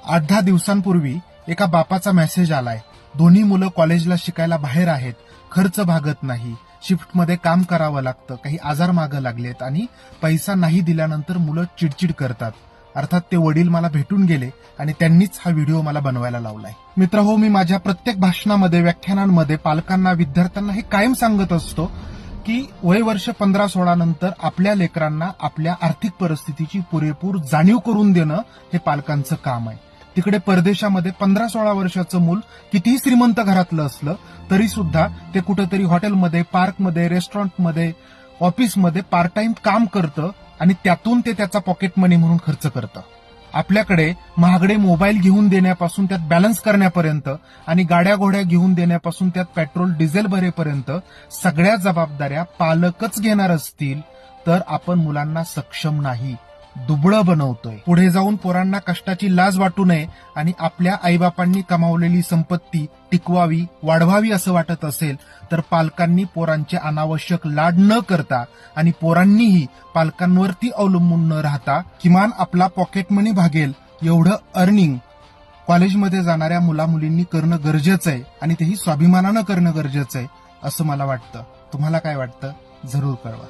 8-10 दिवसांपूर्वी एका बापाचा मेसेज आलाय. दोन्ही मुलं कॉलेजला शिकायला बाहेर आहेत, खर्च भागत नाही, शिफ्टमध्ये काम करावं लागतं, काही आजार मागं लागलेत आणि पैसा नाही दिल्यानंतर मुलं चिडचिड करतात. अर्थात ते वडील मला भेटून गेले आणि त्यांनीच हा व्हिडिओ मला बनवायला लावलाय. मित्रहो, मी माझ्या प्रत्येक भाषणामध्ये, व्याख्यानांमध्ये पालकांना, विद्यार्थ्यांना हे कायम सांगत असतो की वय वर्ष 15-16 नंतर आपल्या लेकरांना आपल्या आर्थिक परिस्थितीची पुरेपूर जाणीव करून देणं हे पालकांचं काम आहे. तिकडे परदेशामध्ये 15-16 वर्षाचं मूल कितीही श्रीमंत घरातलं असलं तरी सुद्धा ते कुठेतरी हॉटेलमध्ये, पार्कमध्ये, रेस्टॉरंटमध्ये, ऑफिसमध्ये पार्ट टाइम काम करतं आणि त्यातून ते त्याचा पॉकेट मनी म्हणून खर्च करतं. आपल्याकडे महागडे मोबाईल घेऊन देण्यापासून त्यात बॅलन्स करण्यापर्यंत आणि गाड्या घोड्या घेऊन देण्यापासून त्यात पेट्रोल डिझेल भरेपर्यंत सगळ्या जबाबदाऱ्या पालकच घेणार असतील तर आपण मुलांना सक्षम नाही, दुबळं बनवतोय. पुढे जाऊन पोरांना कष्टाची लाज वाटू नये आणि आपल्या आईबापांनी कमावलेली संपत्ती टिकवावी, वाढवावी असं वाटत असेल तर पालकांनी पोरांचे अनावश्यक लाड न करता आणि पोरांनीही पालकांवरती अवलंबून न राहता किमान आपला पॉकेट मनी भागेल एवढं अर्निंग कॉलेजमध्ये जाणाऱ्या मुलामुलींनी करणं गरजेचं आहे आणि तेही स्वाभिमानानं करणं गरजेचं आहे असं मला वाटतं. तुम्हाला काय वाटतं? जरूर कळवा.